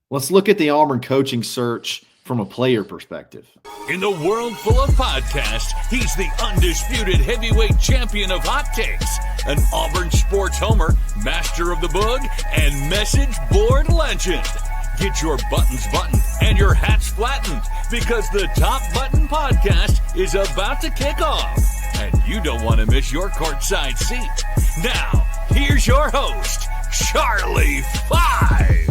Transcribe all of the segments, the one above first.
Let's look at the Auburn coaching search from a player perspective. In the world full of podcasts, he's the undisputed heavyweight champion of hot takes, an Auburn sports homer, master of the boog, and message board legend. Get your buttons buttoned and your hats flattened because the Top Button Podcast is about to kick off, and you don't want to miss your courtside seat. Now, here's your host, Charlie Five.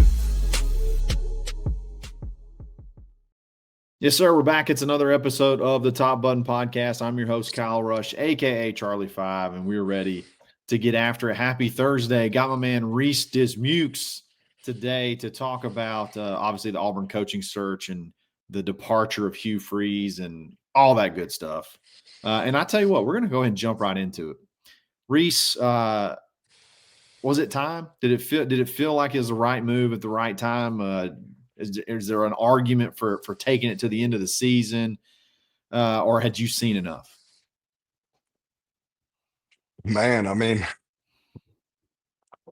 Yes, sir. We're back. It's another episode of the Top Button Podcast. I'm your host, Kyle Rush, a.k.a. Charlie Five, and we're ready to get after it. Happy Thursday. Got my man Reese Dismukes today to talk about, obviously, the Auburn coaching search and the departure of Hugh Freeze and all that good stuff. And I tell you what, we're going to go ahead and jump right into it. Reese, was it time? Did it feel like it was the right move at the right time? Is there an argument for taking it to the end of the season, or had you seen enough? Man, I mean,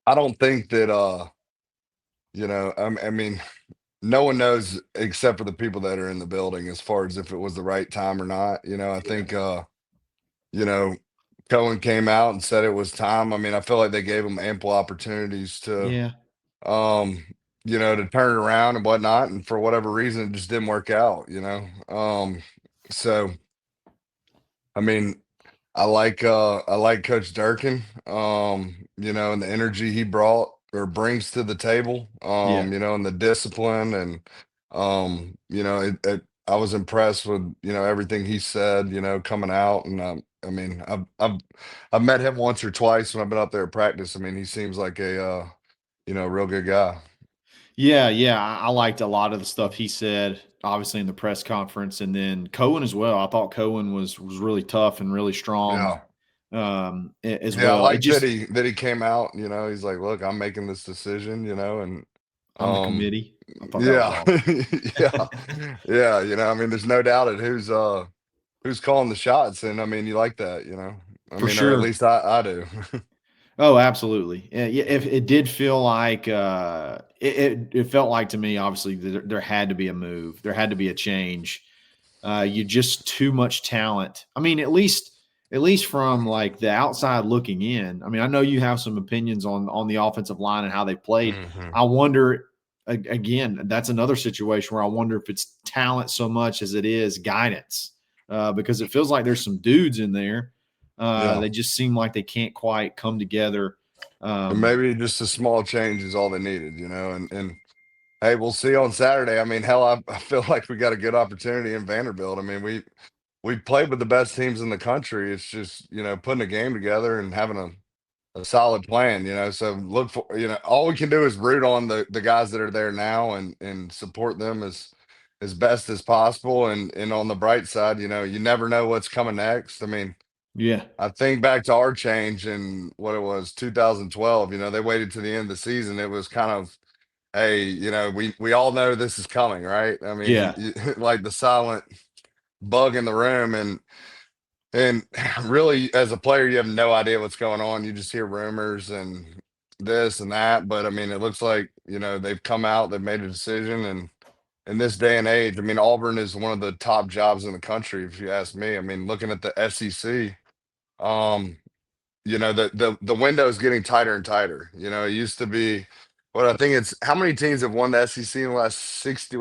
I don't think that, I mean, no one knows except for the people that are in the building as far as if it was the right time or not. I think, Cohen came out and said it was time. I mean, I feel like they gave him ample opportunities to, to turn it around and whatnot. And for whatever reason, it just didn't work out, So, I mean, I like Coach Durkin, and the energy he brought or brings to the table, and the discipline and, I was impressed with, everything he said, coming out. And, I mean, I've met him once or twice when I've been out there at practice. I mean, he seems like a, real good guy. Yeah. I liked a lot of the stuff he said, obviously in the press conference, and then Cohen as well. I thought Cohen was really tough and really strong. As well. I like that he came out. He's like, look, I'm making this decision. And on the committee. Yeah. I mean, there's no doubt at who's calling the shots, and I mean, you like that, For sure. Or at least I do. Oh, absolutely. Yeah, if it did feel like it felt like to me, obviously, there had to be a move. There had to be a change. You just too much talent. I mean, at least from like the outside looking in. I mean, I know you have some opinions on the offensive line and how they played. Mm-hmm. I wonder, again, that's another situation where I wonder if it's talent so much as it is guidance, because it feels like there's some dudes in there. They just seem like they can't quite come together. Maybe just a small change is all they needed, and hey, we'll see on Saturday. I mean, hell, I feel like we got a good opportunity in Vanderbilt. I mean, we played with the best teams in the country. It's just, putting a game together and having a solid plan, so look for, all we can do is root on the guys that are there now and support them as best as possible. And on the bright side, you never know what's coming next. I mean, I think back to our change in what it was 2012. They waited to the end of the season. It was kind of, hey, we all know this is coming, right? I mean, like the silent bug in the room, and really, as a player, you have no idea what's going on. You just hear rumors and this and that. But I mean, it looks like they've come out, they've made a decision, and in this day and age, I mean, Auburn is one of the top jobs in the country, if you ask me. I mean, looking at the SEC. The window is getting tighter and tighter. It used to be, I think it's how many teams have won the SEC in the last 60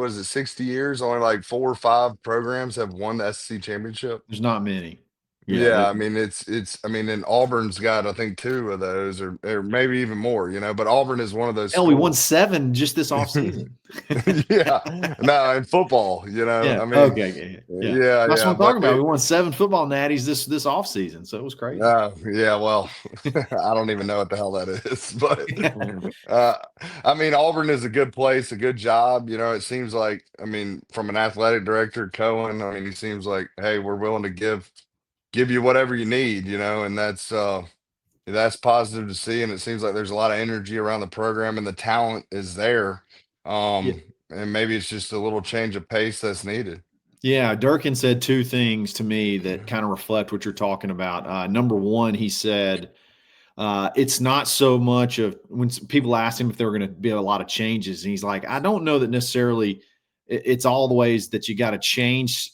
years? Only like 4 or 5 programs have won the SEC championship. There's not many. Yeah, I mean, and Auburn's got, I think, 2 of those, or maybe even more, but Auburn is one of those. We won 7 just this offseason. No, in football, I mean, That's what I'm talking about. We won 7 football natties this offseason, so it was crazy. Well, I don't even know what the hell that is, but I mean, Auburn is a good place, a good job. It seems like, I mean, from an athletic director, Cohen, I mean, he seems like, hey, we're willing to give you whatever you need, and that's positive to see. And it seems like there's a lot of energy around the program, and the talent is there. And maybe it's just a little change of pace that's needed. Yeah, Durkin said 2 things to me that kind of reflect what you're talking about. Number one, he said, It's not so much of when people ask him if there were going to be a lot of changes, and he's like, I don't know that necessarily it's all the ways that you got to change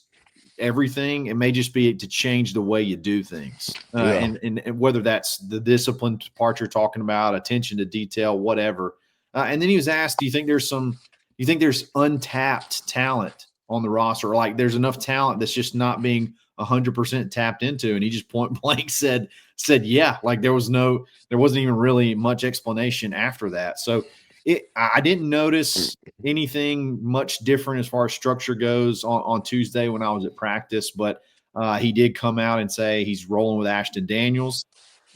everything. It may just be to change the way you do things, Yeah. and whether that's the discipline part you're talking about, attention to detail, whatever. And then he was asked, "Do you think there's untapped talent on the roster, or like there's enough talent that's just not being 100% tapped into?" And he just point blank said, "Yeah." Like there wasn't even really much explanation after that. So I didn't notice anything much different as far as structure goes on Tuesday when I was at practice, but he did come out and say he's rolling with Ashton Daniels,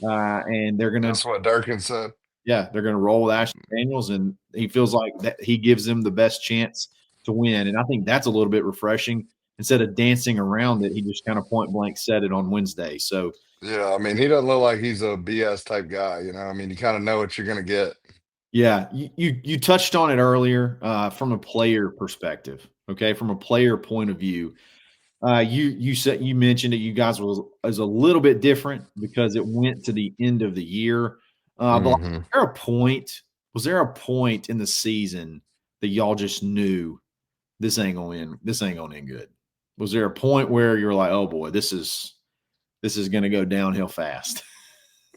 and That's what Durkin said. they're gonna roll with Ashton Daniels, and he feels like that he gives them the best chance to win, and I think that's a little bit refreshing. Instead of dancing around it, he just kind of point blank said it on Wednesday. So Yeah, I mean, he doesn't look like he's a BS type guy, you know. I mean, you kind of know what you're gonna get. yeah, you touched on it earlier from a player perspective. Okay, from a player point of view, you mentioned that you guys was a little bit different because it went to the end of the year. But like, Hmm. was there a point in the season that y'all just knew this ain't gonna end good? Was there a point where you were like, oh boy, this is gonna go downhill fast?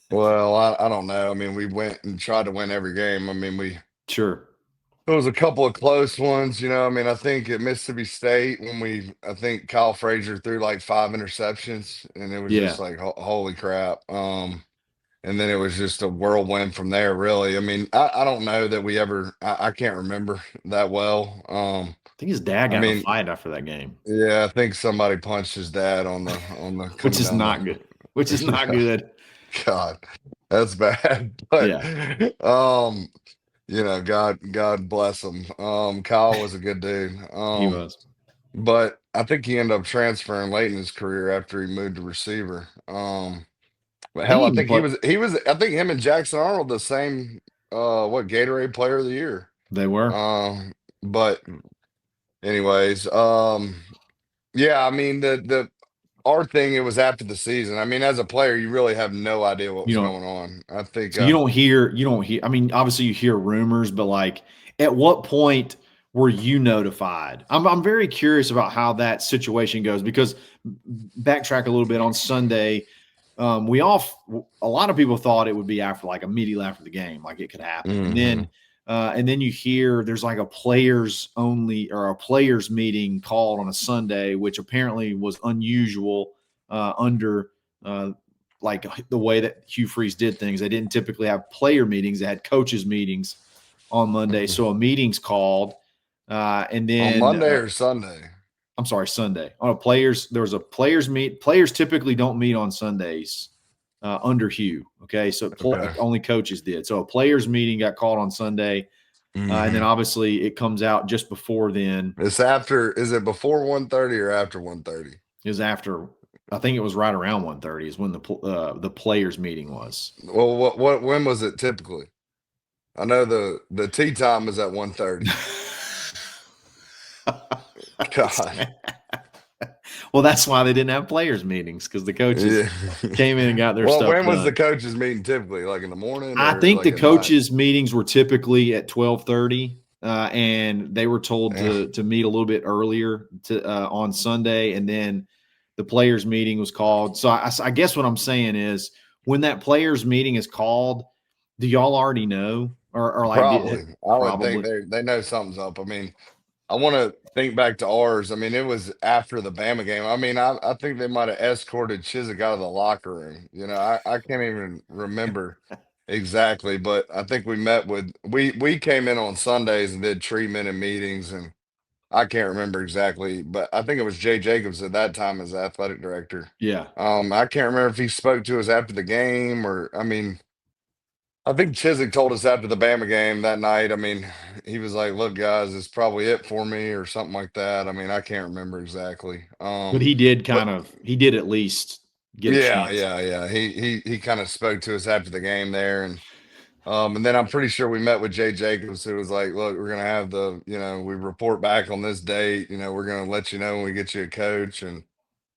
Well, I don't know. I mean, we went and tried to win every game. I mean, Sure. there was a couple of close ones, you know. I mean, I think at Mississippi State I think Kyle Frazier threw like 5 interceptions, and it was just Yeah. like holy crap. And then it was just a whirlwind from there, really. I mean, I don't know that we ever. I can't remember that well. I think his dad I got in a mean, fight after that game, yeah, I think somebody punched his dad on the which coming is down not good. Which is not the. good. God, that's bad. But Yeah, God bless him. Kyle was a good dude. he was. But I think he ended up transferring late in his career after he moved to receiver. But I think hell, he I even think put I think him and Jackson Arnold the same what Gatorade player of the year. they were. But anyways, yeah, I mean the our thing, it was after the season. I mean, as a player, you really have no idea what You was know, going on. I think so you don't hear I mean, obviously you hear rumors, but like at what point were you notified? I'm very curious about how that situation goes because backtrack a little bit on Sunday. A lot of people thought it would be after like immediately after the game, like it could happen. hmm And then you hear there's like a players only or a players meeting called on a Sunday, which apparently was unusual under like the way that Hugh Freeze did things. They didn't typically have player meetings; they had coaches meetings on Monday. So a meeting's called, and on then Monday or Sunday. I'm sorry, Sunday on a players. There was a players meet. Players typically don't meet on Sundays under Hugh. Okay, so Okay. only coaches did. So a players meeting got called on Sunday, and then hmm obviously it comes out just before then. It's after. Is it before 1:30 or after 1:30? Is after. I think it was right around 1:30 is when the players meeting was. Well, when was it typically? I know the tea time is at 1:30. God. Well, that's why they didn't have players meetings because the coaches Yeah. came in and got their Well, stuff when was the done. coaches meeting typically? Like in the morning I or think like the at night? coaches meetings were typically at 12:30, and they were told Yeah. to meet a little bit earlier on Sunday, and then the players meeting was called. So I guess what I'm saying is when that players meeting is called, do y'all already know or like Probably. I would think probably they know something's up. I mean, I want to think back to ours. I mean, it was after the Bama game. I mean, I think they might have escorted Chiswick out of the locker room. You know, I can't even remember exactly, but I think we came in on Sundays and did treatment and meetings, and I can't remember exactly, but I think it was Jay Jacobs at that time as athletic director. yeah. I can't remember if he spoke to us after the game or I mean, I think Chiswick told us after the Bama game that night. I mean, he was like, "Look, guys, it's probably it for me," or something like that. I mean, I can't remember exactly. But But he did at least get a yeah, chance. yeah. He kind of spoke to us after the game there, and then I'm pretty sure we met with Jay Jacobs, who was like, "Look, we're gonna have we report back on this date. You know, we're gonna let you know when we get you a coach, and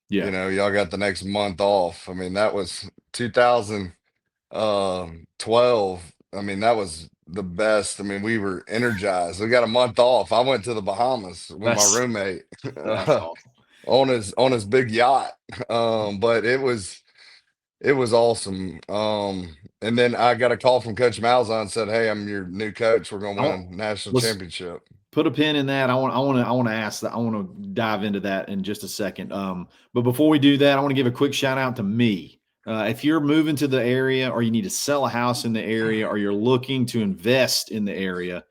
Yeah. y'all got the next month off." I mean, that was 2000. 12. I mean, that was the best. I mean, we were energized. We got a month off. I went to the Bahamas with my That's roommate that's awesome. on his big yacht. But it was awesome. And then I got a call from Coach Malzahn and said, "Hey, I'm your new coach. We're gonna I win want a national let's championship." put a pin in that. I want to ask that. I want to dive into that in just a second. But before we do that, I want to give a quick shout out to me. If you're moving to the area, or you need to sell a house in the area, or you're looking to invest in the area,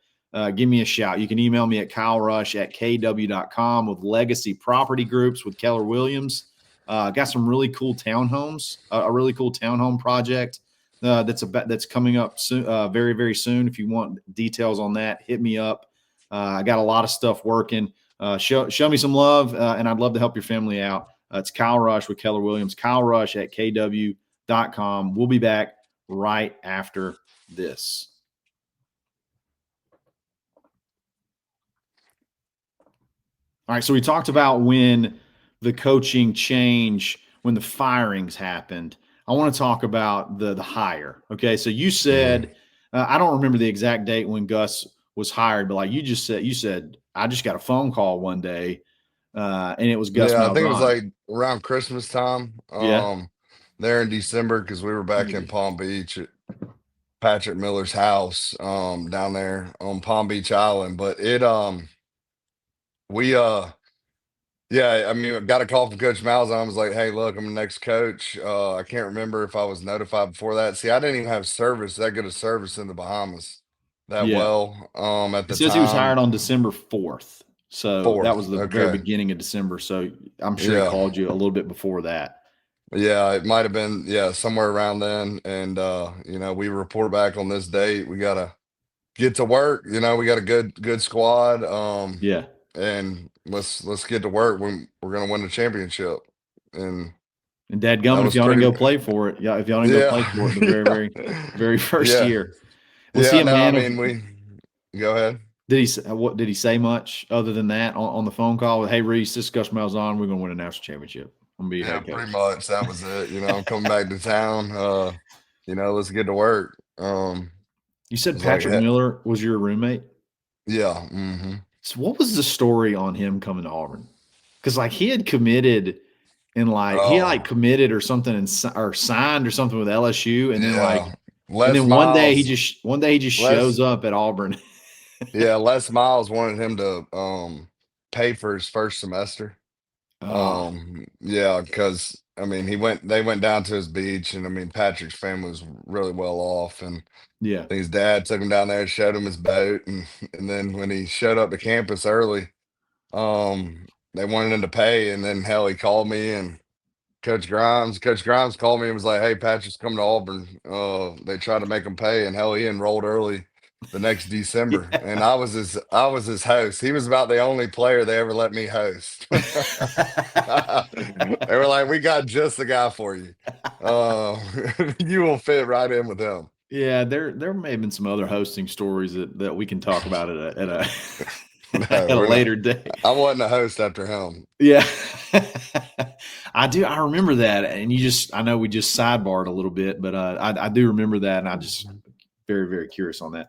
give me a shout. You can email me at kylerush@kw.com with Legacy Property Groups with Keller Williams. Got some really cool townhomes, a really cool townhome project that's coming up soon, very, very soon. If you want details on that, hit me up. I got a lot of stuff working. Show me some love, and I'd love to help your family out. It's Kyle Rush with Keller Williams. Kyle Rush at kw.com. We'll be back right after this. All right, so we talked about when the coaching change, when the firings happened. I want to talk about the hire. Okay, so you said I don't remember the exact date when Gus was hired, but like you said I just got a phone call one day, and it was Gus Yeah, I think it was Malzahn. like around Christmas time. Yeah, There in December because we were back in Palm Beach at Patrick Miller's house, down there on Palm Beach Island. But we yeah, I mean, I got a call from Coach Malzahn. Was like, "Hey, look, I'm the next coach." I can't remember if I was notified before that. See, I didn't even have service that good of service in the Bahamas that yeah. well. At It the says he was hired time, on December 4th, so that was 4th. the very Okay, beginning of December. So I'm sure he yeah. called you a little bit before that. Yeah, it might have been, yeah, somewhere around then. And we report back on this date. We gotta get to work. We got a good squad. Yeah. And let's get to work when we're gonna win the championship. And And that dadgummit, if was y'all didn't pretty go play for it, yeah, if y'all didn't go play yeah. for it the very, very, very first Yeah. year. Was he Yeah, a no, I man of? mean we go ahead. What did he say much other than that on the phone call with, "Hey Reese, this is Gus Malzahn. We're gonna win a national championship. I'm gonna be Yeah, head pretty coach." much that was it. I'm coming back to town. Let's get to work. You said It's like Patrick Miller was your roommate. yeah, hmm. So what was the story on him coming to Auburn? Because like he had committed Oh, committed or something or signed or something with LSU, and then yeah. and Les then Miles, one day he just Les, shows up at Auburn. yeah, Les Miles wanted him to pay for his first semester. Ah, Yeah, because I mean they went down to his beach, and I mean Patrick's family was really well off, and yeah. I think his dad took him down there and showed him his boat, and then when he showed up to campus early, they wanted him to pay, and then hell he called me and Coach Grimes called me and was like, "Hey, Patrick's coming to Auburn. They tried to make him pay, and hell, he enrolled early the next December, and Yeah. I was his host. He was about the only player they ever let me host. They were like, "We got just the guy for you. Uh, you will fit right in with him." Yeah, there may have been some other hosting stories that we can talk about at No, a we're not. later date. I wasn't a host after him. Yeah. I do. I remember that. And I know we just sidebarred a little bit, but I do remember that. And I just very, very curious on that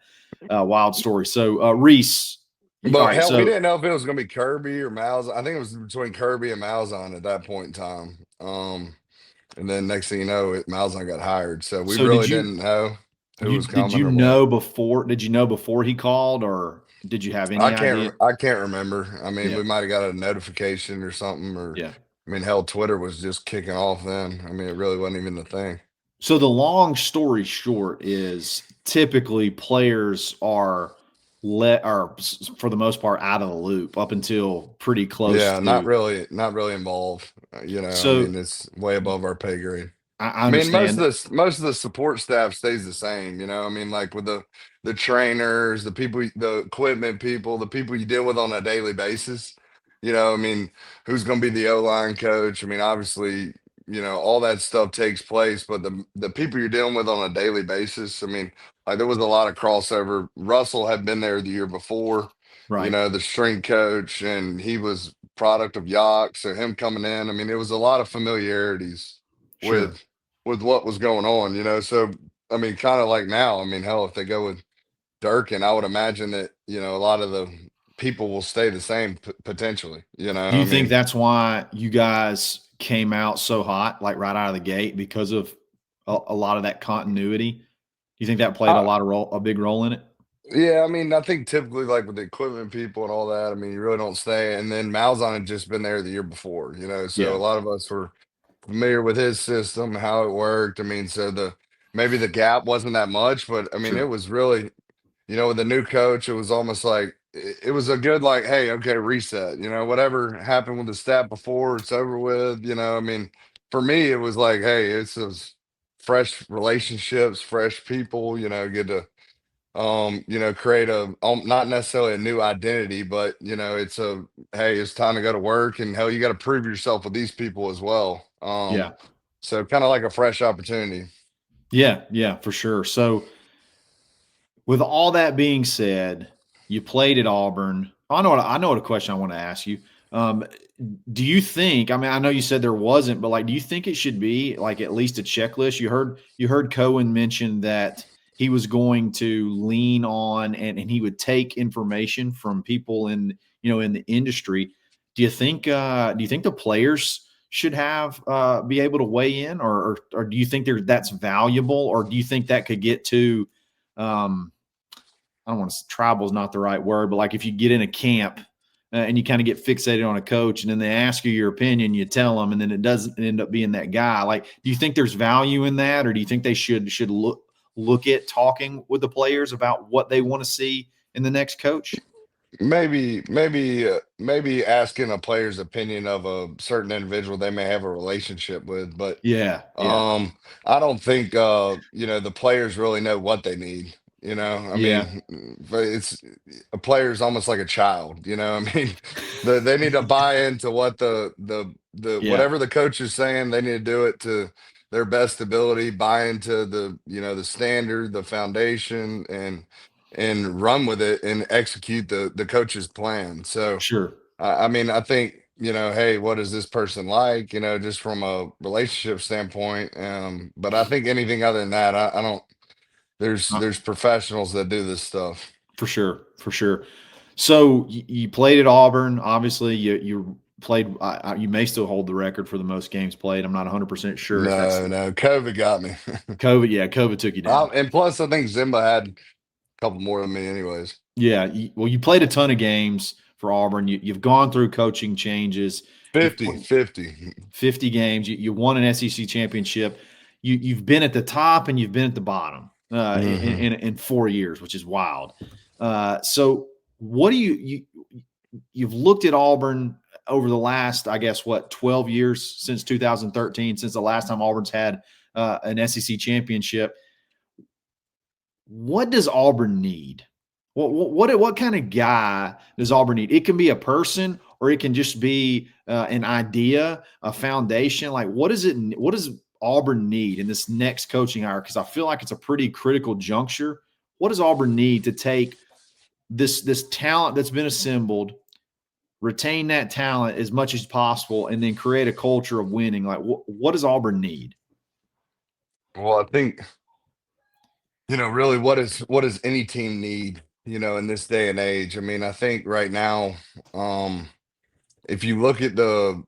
wild story. So, Reese, all But right. hell, we So, didn't know if it was going to be Kirby or Malzahn. I think it was between Kirby and Malzahn at that point in time. And then next thing you know, Malzahn got hired. So we so really didn't know who was did coming you or what. know did you know before he called, or did you have any idea? I can't remember. I mean, Yeah. we might have got a notification or something, or Yeah. I mean, hell, Twitter was just kicking off then. I mean, it really wasn't even the thing. So the long story short is typically players are for the most part out of the loop up until pretty close Yeah, to. not really involved. I So mean, it's way above our pay grade. I I mean, understand. most of the support staff stays the same. I mean, like with the trainers, the people, the equipment people, the people you deal with on a daily basis. I mean, who's going to be the O line coach? I mean, obviously, all that stuff takes place, but the people you're dealing with on a daily basis. I mean, like there was a lot of crossover. Russell had been there the year before. Right. The strength coach, and he was product of Yock. So him coming in, I mean, it was a lot of familiarities Sure. with what was going on. So I mean, kind of like now. I mean, hell, if they go with Durkin, I would imagine that, a lot of the people will stay the same potentially. Do I you think mean, that's why you guys came out so hot, like right out of the gate, because of a lot of that continuity? Do you think that played I, a big role in it? yeah, I mean, I think typically like with the equipment people and all that, I mean, you really don't stay. And then Malzahn had just been there the year before, so a Yeah, lot of us were familiar with his system, how it worked. I mean, so maybe the gap wasn't that much, but I mean, it sure. was really, with the new coach, it was almost like it was a good like, hey, okay, reset. Whatever happened with the staff before, it's over with. I mean, for me, it was like, hey, it's those fresh relationships, fresh people. Get to create not necessarily a new identity, but it's a hey, it's time to go to work, and hell, you got to prove yourself with these people as well. Yeah, So kind of like a fresh opportunity. yeah, for sure. So, with all that being said, you played at Auburn. I know what a question I want to ask you. Um, do you think? I mean, I know you said there wasn't, but like, do you think it should be like at least a checklist? You heard Cohen mention that he was going to lean on and he would take information from people in the industry. Do you think the players should have be able to weigh in, or do you think that's valuable, or do you think that could get to um, I don't want to tribal is not the right word, but like if you get in a camp and you kind of get fixated on a coach and then they ask you your opinion, you tell them, and then it doesn't end up being that guy. Like, do you think there's value in that, or do you think they should look at talking with the players about what they want to see in the next coach? Maybe asking a player's opinion of a certain individual they may have a relationship with, but Yeah, yeah, um, I don't think the players really know what they need. I yeah, mean, but it's a player is almost like a child. I mean, they need to buy into what the yeah, whatever the coach is saying. They need to do it to their best ability. Buy into the standard, the foundation, and run with it and execute the coach's plan. So sure. I mean, I think, hey, what is this person like? Just from a relationship standpoint. But I think anything other than that, I don't. Uh, There's professionals that do this stuff. for sure, for sure. So you played at Auburn. Obviously, you played. You may still hold the record for the most games played. I'm not 100% sure if that's No, no, COVID got me. COVID. Yeah, COVID took you down. And plus, I think Zimba had a couple more than me, anyways. Yeah. Well, you played a ton of games for Auburn. You've gone through coaching changes. You've 50, played 50. 50 games. You won an SEC championship. You've been at the top and you've been at the bottom Hmm. in 4 years, which is wild. So what do you've looked at Auburn over the last, I guess, 12 years since 2013, since the last time Auburn's had an SEC championship. What does Auburn need? What kind of guy does Auburn need? It can be a person, or it can just be an idea, a foundation. Like, what is it? What does Auburn need in this next coaching hour? Because I feel like it's a pretty critical juncture. What does Auburn need to take this talent that's been assembled, retain that talent as much as possible, and then create a culture of winning? Like, what does Auburn need? Well, I think, really what does any team need, in this day and age? I mean, I think right now, um, if you look at the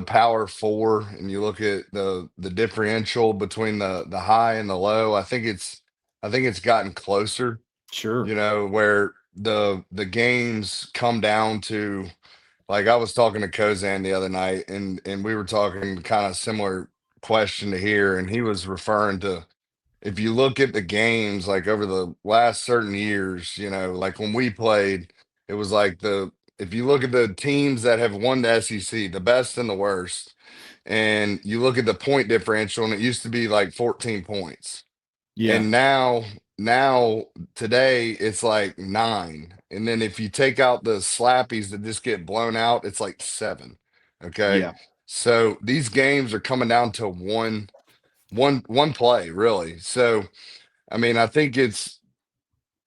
power four and you look at the differential between the high and the low, I think it's gotten closer, Sure, where the games come down to, like, I was talking to Kozan the other night, and we were talking kind of similar question to here, and he was referring to, if you look at the games like over the last certain years, like when we played, it was like if you look at the teams that have won the SEC, the best and the worst, and you look at the point differential, and it used to be like 14 points. yeah, And now today it's like 9. And then if you take out the slappies that just get blown out, it's like 7. Okay. yeah, So these games are coming down to one play, really. So I mean, I think it's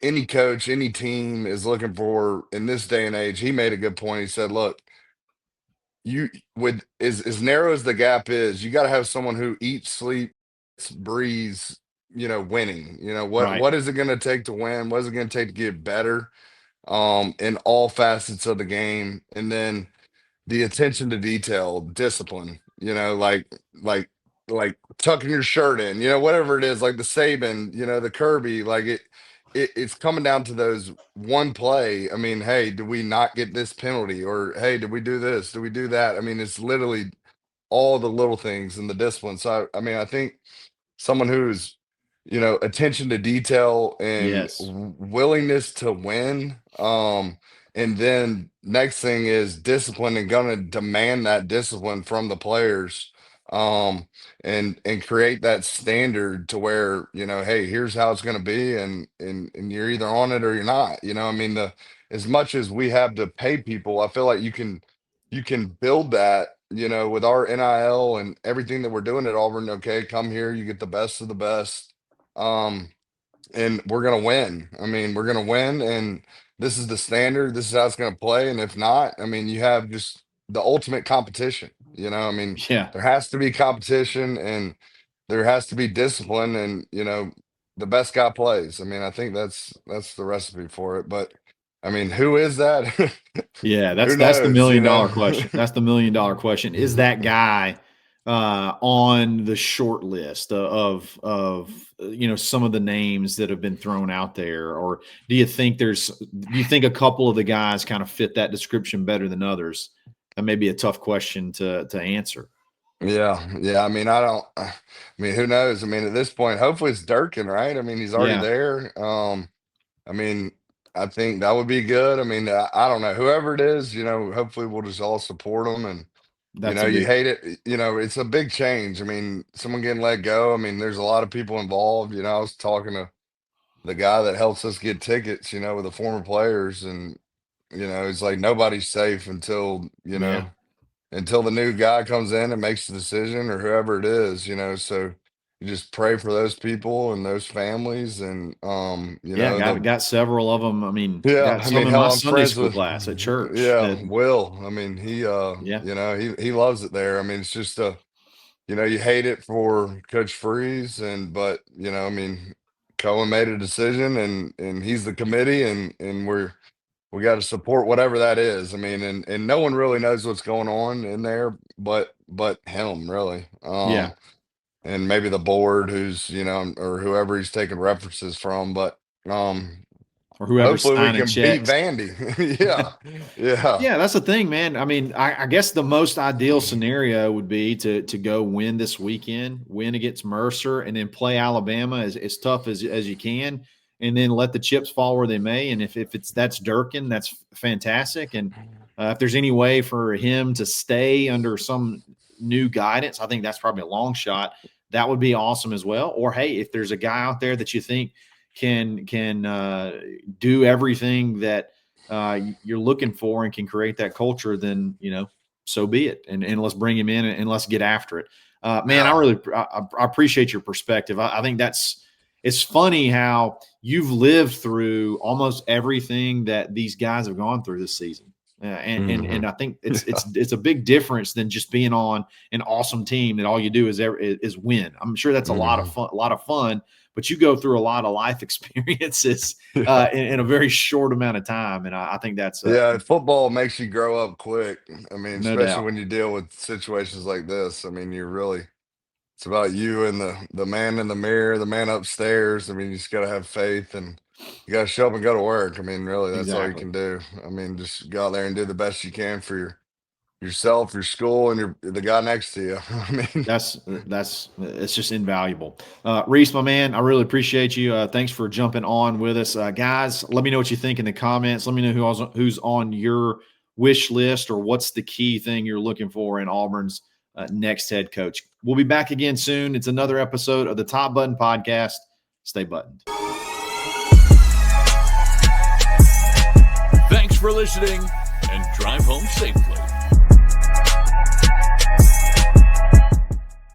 any coach, any team is looking for, in this day and age. He made a good point. He said, look, you with as narrow as the gap is, you got to have someone who eats, sleeps, breathes, winning. Right. What is it going to take to win? What is it going to take to get better in all facets of the game? And then the attention to detail, discipline, like tucking your shirt in, whatever it is, like the Saban, the Kirby, like it's coming down to those one play. I mean, hey, did we not get this penalty? Or hey, did we do this? Did we do that? I mean, it's literally all the little things and the discipline. So I mean, I think someone who's attention to detail and Yes. willingness to win, and then next thing is discipline, and gonna demand that discipline from the players, and create that standard to where, hey, here's how it's going to be, and you're either on it or you're not. I mean, the as much as we have to pay people, I feel like you can build that, with our NIL and everything that we're doing at Auburn. Okay, come here, you get the best of the best, and we're gonna win. I mean, we're gonna win, and this is the standard. This is how it's gonna play. And if not, I mean, you have just the ultimate competition. I mean, Yeah. there has to be competition, and there has to be discipline, and the best guy plays. I mean, I think that's the recipe for it. But I mean, who is that? Yeah, Who that's the knows? $1,000,000 question. That's the $1,000,000 question. Is that guy on the short list of some of the names that have been thrown out there, or do you think a couple of the guys kind of fit that description better than others? That may be a tough question to answer. Yeah, yeah. I mean, I mean, who knows? I mean, at this point, hopefully it's Durkin, right? I mean, he's already Yeah, there. I mean, I think that would be good. I mean, I don't know, whoever it is, hopefully we'll just all support them. And that's a you big hate it. It's a big change. I mean, someone getting let go. I mean, there's a lot of people involved. I was talking to the guy that helps us get tickets, with the former players, and it's like nobody's safe yeah. until the new guy comes in and makes the decision, or whoever it is. So you just pray for those people and those families, and Yeah, got several of them. I mean, yeah, got I some mean, in my hell, I'm Sunday friends school with, class at church yeah, that Will. I mean, he, yeah, he loves it there. I mean, it's just you hate it for Coach Freeze, but I mean, Cohen made a decision, and he's the committee, and we got to support whatever that is. I mean, and no one really knows what's going on in there, but him, really. yeah, And maybe the board, who's or whoever he's taking references from, but or whoever's hopefully we signing can beat checks. Vandy. Yeah, yeah. Yeah, that's the thing, man. I mean, I guess the most ideal scenario would be to go win this weekend, win against Mercer, and then play Alabama as tough as you can, and then let the chips fall where they may. And if that's Durkin, that's fantastic. And if there's any way for him to stay under some new guidance, I think that's probably a long shot. That would be awesome as well. Or hey, if there's a guy out there that you think can do everything that you're looking for and can create that culture, then so be it, and let's bring him in and let's get after it. Man, I appreciate your perspective. I think it's funny how you've lived through almost everything that these guys have gone through this season. And I think it's a big difference than just being on an awesome team that all you do is win. I'm sure that's a lot of fun, but you go through a lot of life experiences in a very short amount of time, and I think that's Yeah, football makes you grow up quick. I mean, no especially doubt. when you deal with situations like this. I mean, it's about you and the man in the mirror, the man upstairs. I mean, you just got to have faith, and you got to show up and go to work. I mean, really, that's all you Exactly. can do. I mean, just go out there and do the best you can for yourself, your school, and the guy next to you. I mean, That's it's just invaluable. Reese, my man, I really appreciate you. Thanks for jumping on with us, guys. Let me know what you think in the comments. Let me know who's on your wish list, or what's the key thing you're looking for in Auburn's next head coach. We'll be back again soon. It's another episode of the Top Button Podcast. Stay buttoned. Thanks for listening, and drive home safely.